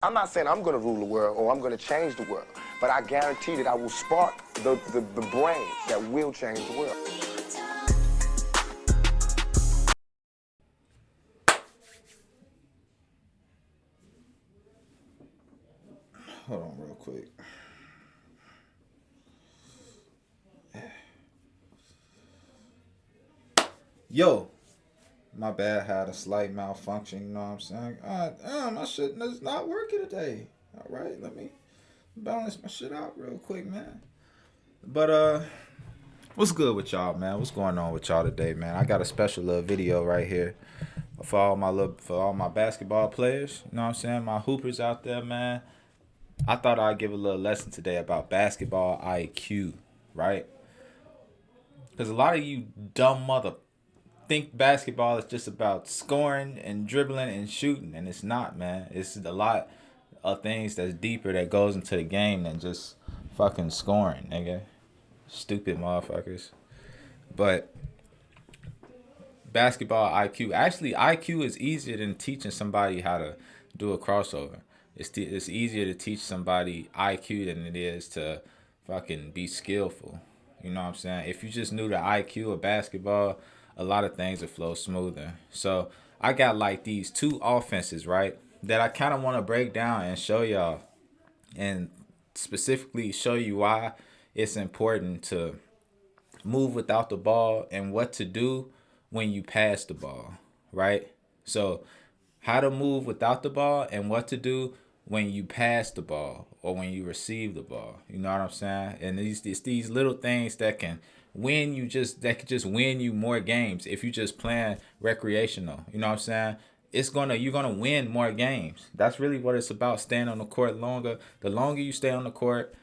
I'm not saying I'm going to rule the world or I'm going to change the world, but I guarantee that I will spark the brain that will change the world. Hold on real quick. Yo, my bad, had a slight malfunction, you know what I'm saying? My shit is not working today. Alright, let me balance my shit out real quick, man. But what's good with y'all, man? What's going on with y'all today, man? I got a special little video right here for all my basketball players. You know what I'm saying? My hoopers out there, man. I thought I'd give a little lesson today about basketball IQ, right? Because a lot of you dumb mother think basketball is just about scoring and dribbling and shooting, and it's not, man. It's a lot of things that's deeper that goes into the game than just fucking scoring, nigga. Stupid motherfuckers. But basketball IQ, actually, IQ is easier than teaching somebody how to do a crossover. It's easier to teach somebody IQ than it is to fucking be skillful. You know what I'm saying? If you just knew the IQ of basketball, a lot of things would flow smoother. So I got like these two offenses, right, that I kind of want to break down and show y'all, and specifically show you why it's important to move without the ball and what to do when you pass the ball, right? So how to move without the ball and what to do when you pass the ball or when you receive the ball. You know what I'm saying? And these little things that can could just win you more games if you just playing recreational. You know what I'm saying? You're gonna win more games. That's really what it's about, staying on the court longer. The longer you stay on the court,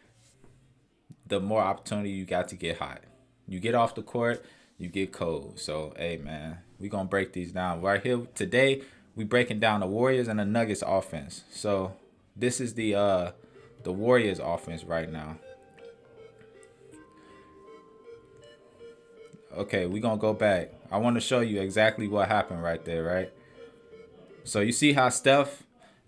the more opportunity you got to get hot. You get off the court, you get cold. So hey man, we gonna break these down right here today. We breaking down the Warriors and the Nuggets offense. So this is the Warriors offense right now. Okay, we gonna go back. I want to show you exactly what happened right there, right? So you see how Steph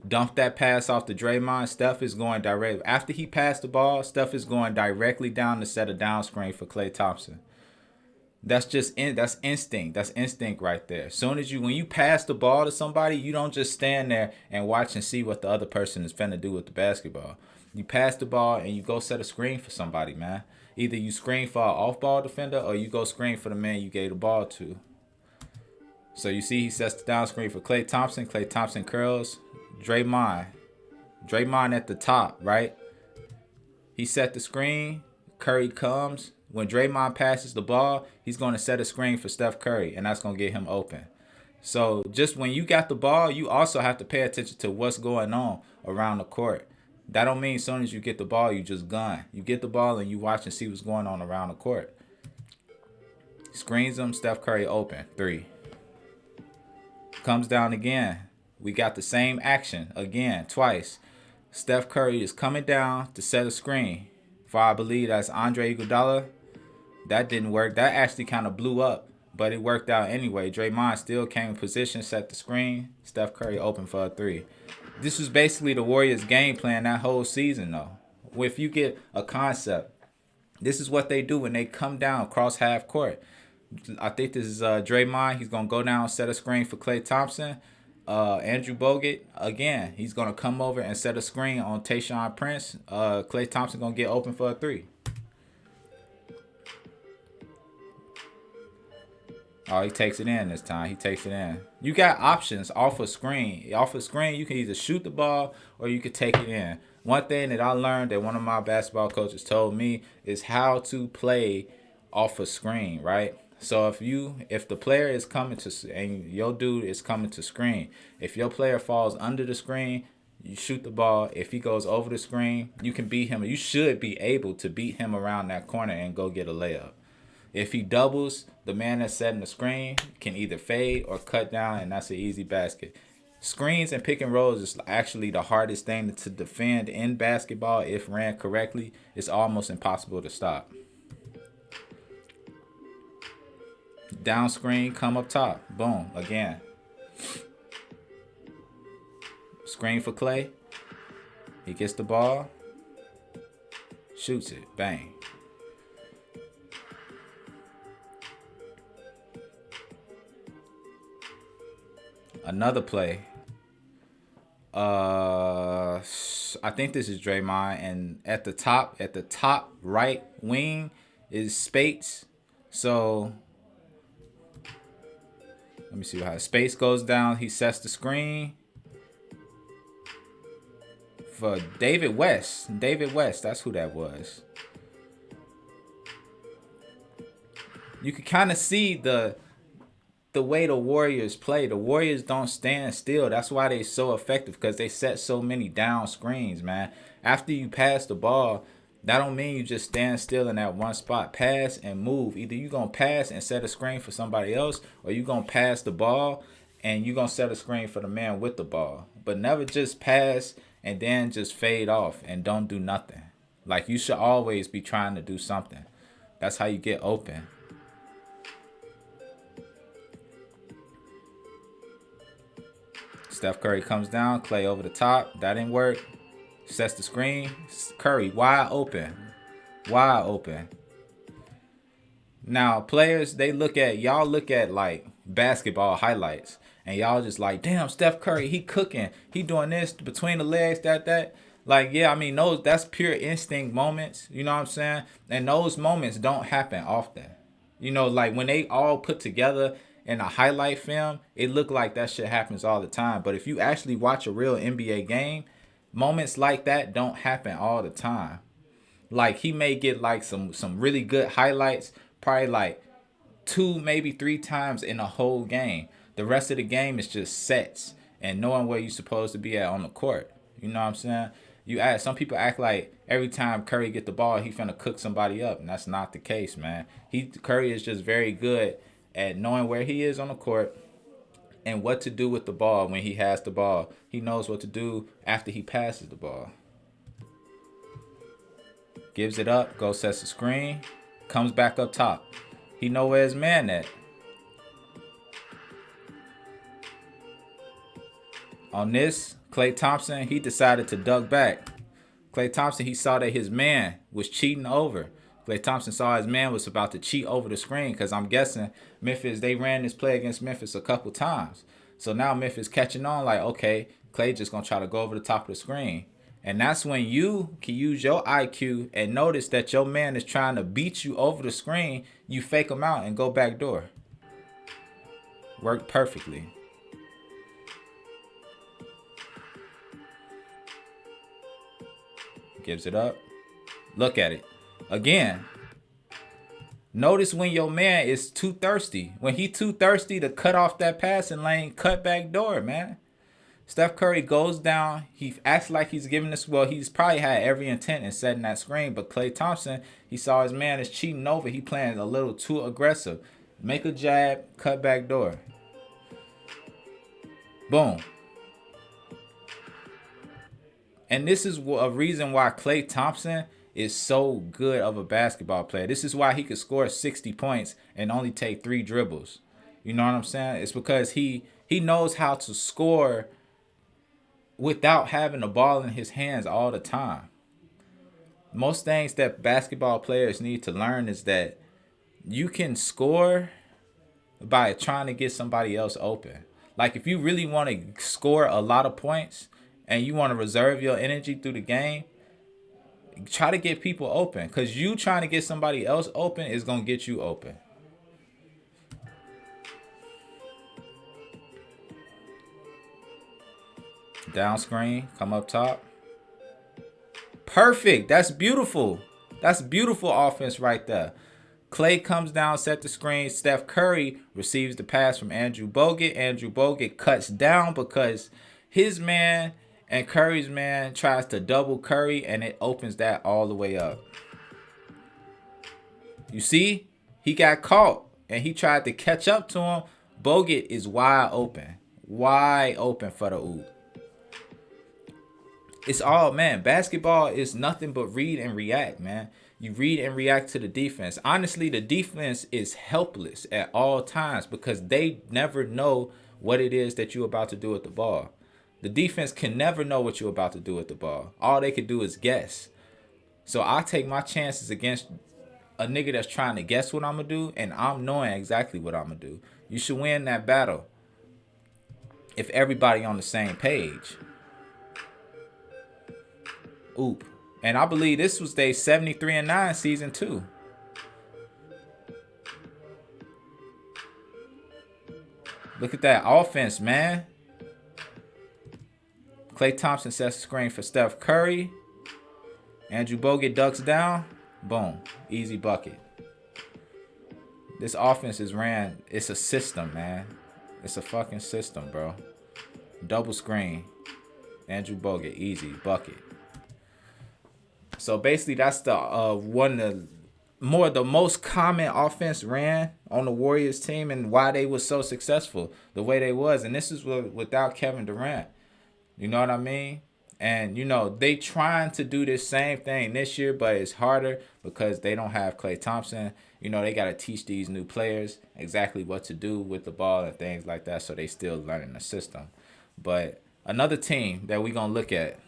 dumped that pass off to Draymond? Steph is going direct after he passed the ball. Steph is going directly down to set a down screen for Klay Thompson. That's instinct. That's instinct right there. When you pass the ball to somebody, you don't just stand there and watch and see what the other person is finna do with the basketball. You pass the ball and you go set a screen for somebody, man. Either you screen for an off-ball defender or you go screen for the man you gave the ball to. So you see he sets the down screen for Klay Thompson. Klay Thompson curls. Draymond at the top, right? He set the screen. Curry comes. When Draymond passes the ball, he's going to set a screen for Steph Curry, and that's going to get him open. So just when you got the ball, you also have to pay attention to what's going on around the court. That don't mean as soon as you get the ball, you just gun. You get the ball and you watch and see what's going on around the court. Screens him, Steph Curry open, 3. Comes down again. We got the same action again, twice. Steph Curry is coming down to set a screen for, I believe that's Andre Iguodala. That didn't work. That actually kind of blew up, but it worked out anyway. Draymond still came in position, set the screen. Steph Curry open for a 3. This was basically the Warriors' game plan that whole season, though. If you get a concept, this is what they do when they come down across half court. I think this is Draymond. He's going to go down, set a screen for Klay Thompson. Andrew Bogut, again, he's going to come over and set a screen on Tayshaun Prince. Klay Thompson going to get open for a 3. Oh, he takes it in this time. He takes it in. You got options off a screen. Off a screen, you can either shoot the ball or you can take it in. One thing that I learned that one of my basketball coaches told me is how to play off a screen, right? So if the player is coming to, and your dude is coming to screen, if your player falls under the screen, you shoot the ball. If he goes over the screen, you can beat him. You should be able to beat him around that corner and go get a layup. If he doubles, the man that's setting the screen can either fade or cut down, and that's an easy basket. Screens and pick and rolls is actually the hardest thing to defend in basketball. If ran correctly, it's almost impossible to stop. Down screen, come up top. Boom, again. Screen for Klay. He gets the ball, shoots it, bang. Another play. I think this is Draymond, and at the top right wing is Spates. So let me see how Space goes down. He sets the screen for David West. David West, that's who that was. You can kind of see the way the Warriors play. The Warriors don't stand still. That's why they're so effective, because they set so many down screens, man. After you pass the ball, that don't mean you just stand still in that one spot. Pass and move. Either you going to pass and set a screen for somebody else, or you going to pass the ball and you going to set a screen for the man with the ball. But never just pass and then just fade off and don't do nothing. Like, you should always be trying to do something. That's how you get open. Steph Curry comes down, Klay over the top. That didn't work. Sets the screen. Curry wide open. Wide open. Now, players, y'all look at like basketball highlights, and y'all just like, damn, Steph Curry, he cooking. He doing this between the legs, that. Like, yeah, I mean, that's pure instinct moments. You know what I'm saying? And those moments don't happen often. You know, like when they all put together in a highlight film, it look like that shit happens all the time. But if you actually watch a real NBA game, moments like that don't happen all the time. Like, he may get like some really good highlights, probably like 2, maybe 3 times in a whole game. The rest of the game is just sets and knowing where you're supposed to be at on the court. You know what I'm saying? Some people act like every time Curry get the ball, he finna cook somebody up, and that's not the case, man. Curry is just very good at knowing where he is on the court and what to do with the ball when he has the ball. He knows what to do after he passes the ball. Gives it up, goes sets the screen, comes back up top. He know where his man at. On this, Klay Thompson, he decided to duck back. Klay Thompson, he saw that his man was cheating over. Klay Thompson saw his man was about to cheat over the screen, because I'm guessing Memphis, they ran this play against Memphis a couple times. So now Memphis catching on like, okay, Klay just going to try to go over the top of the screen. And that's when you can use your IQ and notice that your man is trying to beat you over the screen. You fake him out and go back door. Worked perfectly. Gives it up. Look at it. Again, notice when your man is too thirsty. When he too thirsty to cut off that passing lane, cut back door, man. Steph Curry goes down. He acts like he's giving this. Well, he's probably had every intent in setting that screen. But Klay Thompson, he saw his man is cheating over. He playing a little too aggressive. Make a jab, cut back door. Boom. And this is a reason why Klay Thompson is so good of a basketball player. This is why he could score 60 points and only take 3 dribbles. You know what I'm saying? It's because he knows how to score without having the ball in his hands all the time. Most things that basketball players need to learn is that you can score by trying to get somebody else open. Like, if you really want to score a lot of points and you want to reserve your energy through the game, try to get people open, because you trying to get somebody else open is going to get you open. Down screen, come up top. Perfect. That's beautiful. That's beautiful offense right there. Klay comes down, set the screen. Steph Curry receives the pass from Andrew Bogut. Andrew Bogut cuts down because his man and Curry's man tries to double Curry, and it opens that all the way up. You see? He got caught, and he tried to catch up to him. Bogut is wide open. Wide open for the oop. It's all, man, basketball is nothing but read and react, man. You read and react to the defense. Honestly, the defense is helpless at all times because they never know what it is that you're about to do with the ball. The defense can never know what you're about to do with the ball. All they could do is guess. So I take my chances against a nigga that's trying to guess what I'm going to do, and I'm knowing exactly what I'm going to do. You should win that battle if everybody on the same page. Oop. And I believe this was their 73-9 season too. Look at that offense, man. Klay Thompson sets the screen for Steph Curry. Andrew Bogut ducks down. Boom. Easy bucket. This offense is ran. It's a system, man. It's a fucking system, bro. Double screen. Andrew Bogut. Easy bucket. So basically, that's the one of the most common offense ran on the Warriors team, and why they was so successful the way they was. And this is without Kevin Durant. You know what I mean? And, you know, they trying to do this same thing this year, but it's harder because they don't have Klay Thompson. You know, they got to teach these new players exactly what to do with the ball and things like that, so they still learning the system. But another team that we're going to look at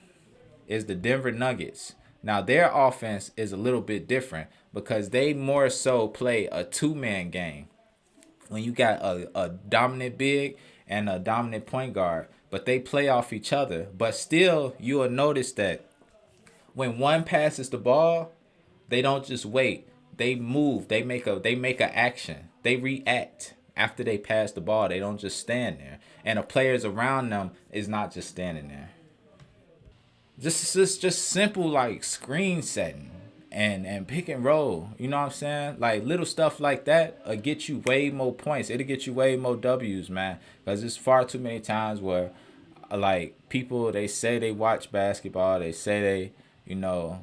is the Denver Nuggets. Now, their offense is a little bit different because they more so play a two-man game. When you got a dominant big and a dominant point guard, but they play off each other. But still, you will notice that when one passes the ball, they don't just wait. They move. They make a action. They react after they pass the ball. They don't just stand there. And the players around them is not just standing there. Just simple like screen setting and pick and roll. You know what I'm saying? Like little stuff like that will get you way more points. It'll get you way more W's, man. Because there's far too many times where like people, they say they watch basketball. They say they, you know,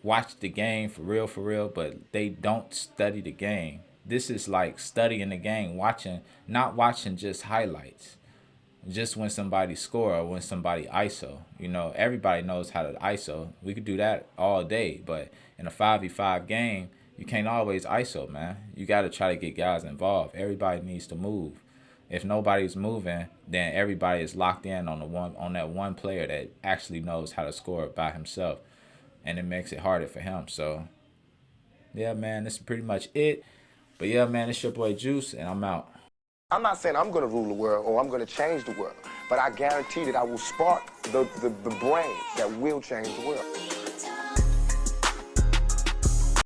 watch the game for real, but they don't study the game. This is like studying the game, not watching just highlights. Just when somebody score or when somebody ISO. You know, everybody knows how to ISO. We could do that all day, but in a 5v5 game, you can't always ISO, man. You got to try to get guys involved. Everybody needs to move. If nobody's moving, then everybody is locked in on that one player that actually knows how to score by himself, and it makes it harder for him. So, yeah, man, this is pretty much it. But yeah, man, it's your boy Juice, and I'm out. I'm not saying I'm going to rule the world or I'm going to change the world, but I guarantee that I will spark the brain that will change the world.